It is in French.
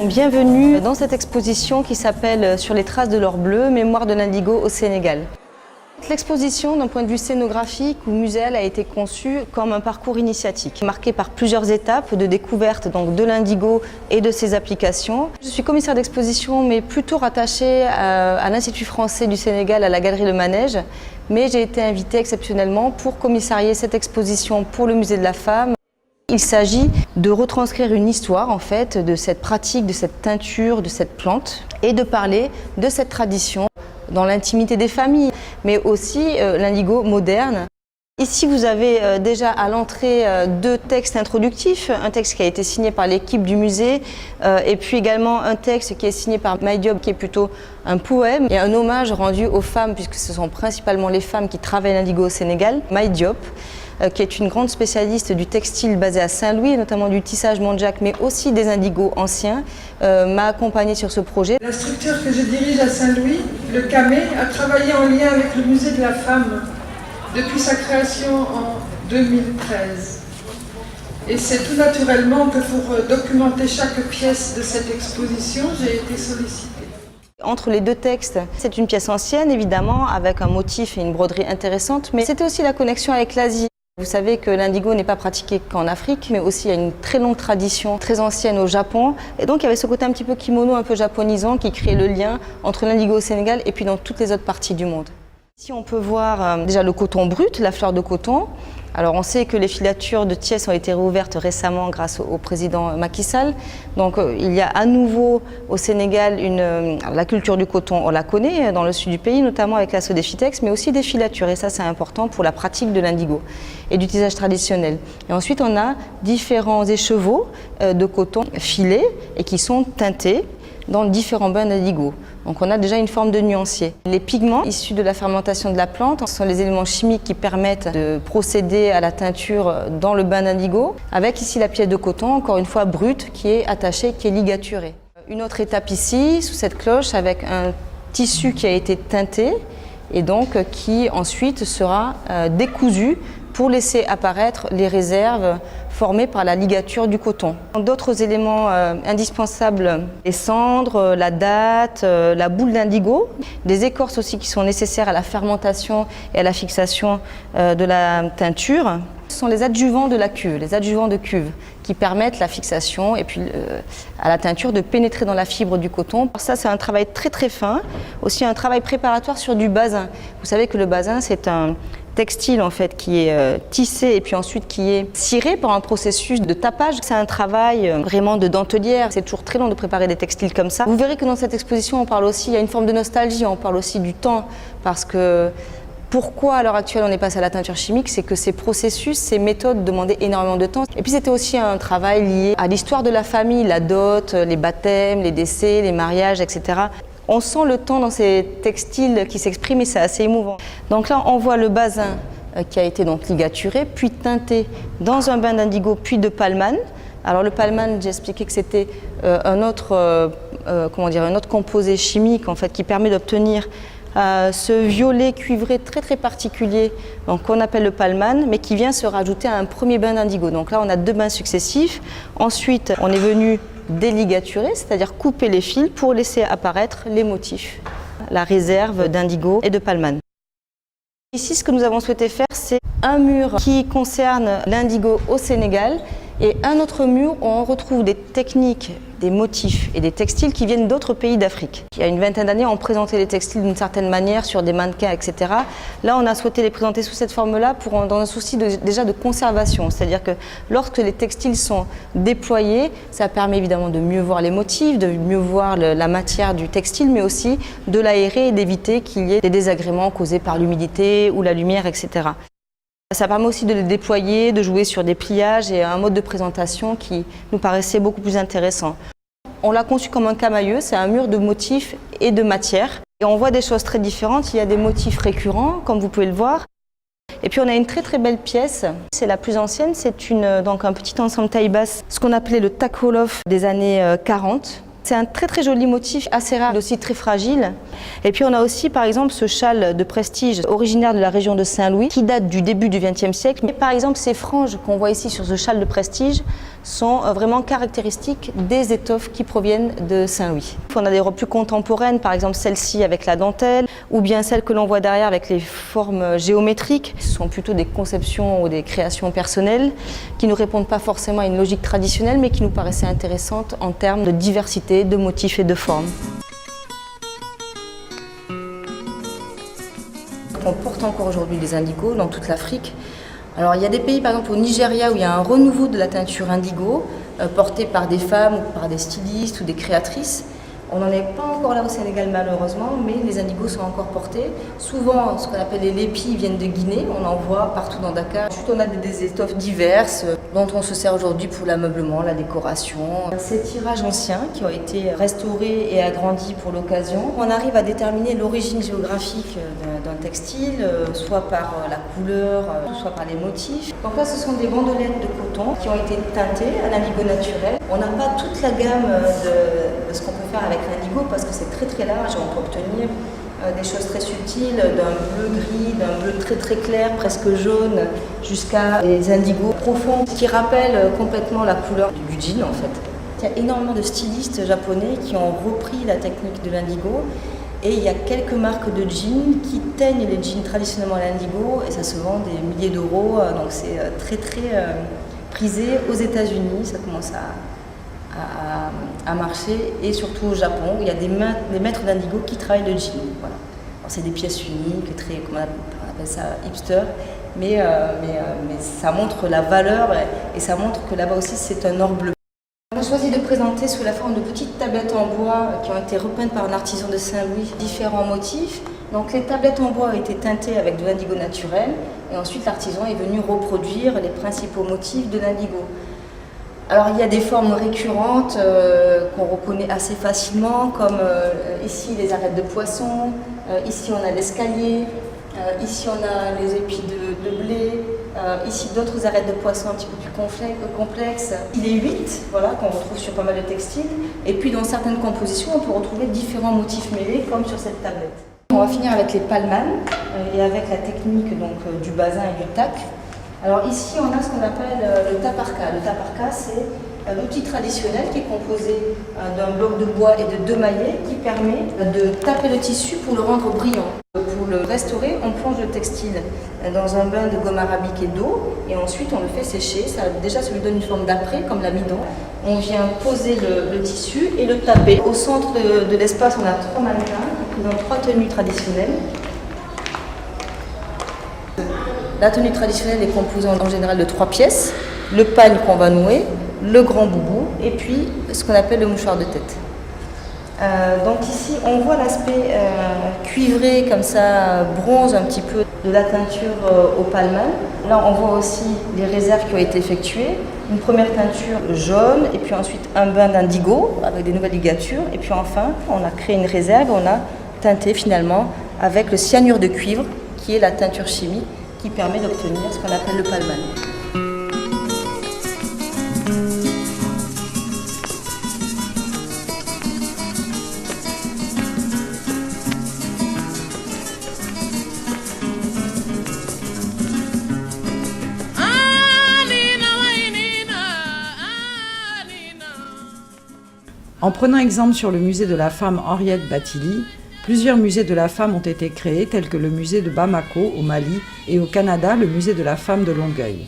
Bienvenue dans cette exposition qui s'appelle « Sur les traces de l'or bleu, mémoire de l'indigo au Sénégal ». L'exposition, d'un point de vue scénographique ou muséal, a été conçue comme un parcours initiatique, marqué par plusieurs étapes de découverte donc, de l'indigo et de ses applications. Je suis commissaire d'exposition, mais plutôt rattachée à l'Institut français du Sénégal, à la Galerie Le Manège. Mais j'ai été invitée exceptionnellement pour commissarier cette exposition pour le Musée de la Femme. Il s'agit de retranscrire une histoire en fait de cette pratique, de cette teinture, de cette plante et de parler de cette tradition dans l'intimité des familles, mais aussi l'indigo moderne. Ici, vous avez déjà à l'entrée deux textes introductifs, un texte qui a été signé par l'équipe du musée et puis également un texte qui est signé par Maï Diop, qui est plutôt un poème et un hommage rendu aux femmes, puisque ce sont principalement les femmes qui travaillent l'indigo au Sénégal. Maï Diop, qui est une grande spécialiste du textile basé à Saint-Louis, notamment du tissage Mondjak, mais aussi des indigos anciens, m'a accompagnée sur ce projet. La structure que je dirige à Saint-Louis, le CAME, a travaillé en lien avec le Musée de la Femme depuis sa création en 2013. Et c'est tout naturellement que pour documenter chaque pièce de cette exposition, j'ai été sollicitée. Entre les deux textes, c'est une pièce ancienne, évidemment, avec un motif et une broderie intéressante, mais c'était aussi la connexion avec l'Asie. Vous savez que l'indigo n'est pas pratiqué qu'en Afrique, mais aussi il y a une très longue tradition, très ancienne au Japon. Et donc il y avait ce côté un petit peu kimono, un peu japonisant, qui crée le lien entre l'indigo au Sénégal et puis dans toutes les autres parties du monde. Ici on peut voir déjà le coton brut, la fleur de coton. Alors on sait que les filatures de Thiès ont été réouvertes récemment grâce au président Macky Sall. Donc il y a à nouveau au Sénégal la culture du coton, on la connaît dans le sud du pays, notamment avec la Sodefitex, mais aussi des filatures. Et ça c'est important pour la pratique de l'indigo et du tissage traditionnel. Et ensuite on a différents écheveaux de coton filés et qui sont teintés dans différents bains d'indigo. Donc on a déjà une forme de nuancier. Les pigments issus de la fermentation de la plante sont les éléments chimiques qui permettent de procéder à la teinture dans le bain d'indigo, avec ici la pièce de coton, encore une fois brute, qui est attachée, qui est ligaturée. Une autre étape ici, sous cette cloche, avec un tissu qui a été teinté et donc qui ensuite sera décousu pour laisser apparaître les réserves formées par la ligature du coton. D'autres éléments indispensables, les cendres, la datte, la boule d'indigo, des écorces aussi qui sont nécessaires à la fermentation et à la fixation de la teinture. Ce sont les adjuvants de la cuve, les adjuvants de cuve, qui permettent la fixation et puis à la teinture de pénétrer dans la fibre du coton. Alors ça, c'est un travail très très fin, aussi un travail préparatoire sur du basin. Vous savez que le basin, c'est un textile en fait qui est tissé et puis ensuite qui est ciré par un processus de tapage. C'est un travail vraiment de dentelière. C'est toujours très long de préparer des textiles comme ça. Vous verrez que dans cette exposition, on parle aussi, il y a une forme de nostalgie, on parle aussi du temps parce que pourquoi à l'heure actuelle on est passé à la teinture chimique, c'est que ces processus, ces méthodes demandaient énormément de temps. Et puis c'était aussi un travail lié à l'histoire de la famille, la dot, les baptêmes, les décès, les mariages, etc. On sent le temps dans ces textiles qui s'expriment et c'est assez émouvant. Donc là, on voit le basin qui a été donc ligaturé, puis teinté dans un bain d'indigo, puis de palmane. Alors le palmane, j'ai expliqué que c'était un autre composé chimique en fait, qui permet d'obtenir ce violet cuivré très très particulier qu'on appelle le palmane, mais qui vient se rajouter à un premier bain d'indigo. Donc là, on a deux bains successifs. Ensuite, on est venu déligaturer, c'est-à-dire couper les fils pour laisser apparaître les motifs, la réserve d'indigo et de palmane. Ici, ce que nous avons souhaité faire, c'est un mur qui concerne l'indigo au Sénégal et un autre mur où on retrouve des techniques, des motifs et des textiles qui viennent d'autres pays d'Afrique. Il y a une vingtaine d'années, on présentait les textiles d'une certaine manière sur des mannequins, etc. Là, on a souhaité les présenter sous cette forme-là dans un souci déjà de conservation. C'est-à-dire que lorsque les textiles sont déployés, ça permet évidemment de mieux voir les motifs, de mieux voir la matière du textile, mais aussi de l'aérer et d'éviter qu'il y ait des désagréments causés par l'humidité ou la lumière, etc. Ça permet aussi de les déployer, de jouer sur des pliages et un mode de présentation qui nous paraissait beaucoup plus intéressant. On l'a conçu comme un camailleux, c'est un mur de motifs et de matières. Et on voit des choses très différentes, il y a des motifs récurrents, comme vous pouvez le voir. Et puis on a une très très belle pièce, c'est la plus ancienne, c'est donc un petit ensemble taille basse, ce qu'on appelait le takholof des années 40. C'est un très très joli motif, assez rare, aussi très fragile. Et puis on a aussi par exemple ce châle de prestige originaire de la région de Saint-Louis qui date du début du XXe siècle. Mais par exemple ces franges qu'on voit ici sur ce châle de prestige sont vraiment caractéristiques des étoffes qui proviennent de Saint-Louis. On a des robes plus contemporaines, par exemple celle-ci avec la dentelle, ou bien celle que l'on voit derrière avec les formes géométriques. Ce sont plutôt des conceptions ou des créations personnelles qui ne répondent pas forcément à une logique traditionnelle, mais qui nous paraissaient intéressantes en termes de diversité, de motifs et de formes. On porte encore aujourd'hui des indigos dans toute l'Afrique. Alors il y a des pays, par exemple au Nigeria, où il y a un renouveau de la teinture indigo, portée par des femmes ou par des stylistes ou des créatrices. On n'en est pas encore là au Sénégal malheureusement, mais les indigos sont encore portés. Souvent, ce qu'on appelle les lépis viennent de Guinée, on en voit partout dans Dakar. Ensuite, on a des étoffes diverses dont on se sert aujourd'hui pour l'ameublement, la décoration. Ces tirages anciens qui ont été restaurés et agrandis pour l'occasion, on arrive à déterminer l'origine géographique d'un textile, soit par la couleur, soit par les motifs. Donc là, ce sont des bandelettes de coton qui ont été teintées à l'indigo naturel. On n'a pas toute la gamme de ce qu'on peut faire avec l'indigo parce que c'est très très large et on peut obtenir des choses très subtiles, d'un bleu gris, d'un bleu très très clair, presque jaune, jusqu'à des indigos profonds qui rappellent complètement la couleur du jean en fait. Il y a énormément de stylistes japonais qui ont repris la technique de l'indigo et il y a quelques marques de jeans qui teignent les jeans traditionnellement à l'indigo et ça se vend des milliers d'euros, donc c'est très très prisé aux États-Unis, ça commence à marcher et surtout au Japon, où il y a des maîtres d'indigo qui travaillent le jean. Voilà. C'est des pièces uniques, très, comment on appelle ça, hipster, mais ça montre la valeur et ça montre que là-bas aussi c'est un or bleu. On a choisi de présenter sous la forme de petites tablettes en bois qui ont été repeintes par un artisan de Saint-Louis, différents motifs. Donc les tablettes en bois ont été teintées avec de l'indigo naturel et ensuite l'artisan est venu reproduire les principaux motifs de l'indigo. Alors il y a des formes récurrentes qu'on reconnaît assez facilement, comme ici les arêtes de poisson, ici on a l'escalier, ici on a les épis de blé, ici d'autres arêtes de poisson un petit peu plus complexes. Il est 8, voilà, qu'on retrouve sur pas mal de textiles, et puis dans certaines compositions on peut retrouver différents motifs mêlés comme sur cette tablette. On va finir avec les palmanes et avec la technique donc, du bazin et du tac. Alors ici, on a ce qu'on appelle le taparka. Le taparka, c'est un outil traditionnel qui est composé d'un bloc de bois et de 2 maillets qui permet de taper le tissu pour le rendre brillant. Pour le restaurer, on plonge le textile dans un bain de gomme arabique et d'eau et ensuite on le fait sécher. Déjà, ça lui donne une forme d'après, comme l'amidon. On vient poser le tissu et le taper. Au centre de l'espace, on a 3 mannequins qui présentent 3 tenues traditionnelles. La tenue traditionnelle est composée en général de 3 pièces, le pagne qu'on va nouer, le grand boubou et puis ce qu'on appelle le mouchoir de tête. Donc ici on voit l'aspect cuivré comme ça, bronze un petit peu de la teinture au palman. Là on voit aussi les réserves qui ont été effectuées, une première teinture jaune et puis ensuite un bain d'indigo avec des nouvelles ligatures et puis enfin on a créé une réserve, on a teinté finalement avec le cyanure de cuivre qui est la teinture chimique qui permet d'obtenir ce qu'on appelle le palman. En prenant exemple sur le musée de la femme Henriette Bathily, plusieurs musées de la femme ont été créés tels que le musée de Bamako au Mali et au Canada le musée de la femme de Longueuil.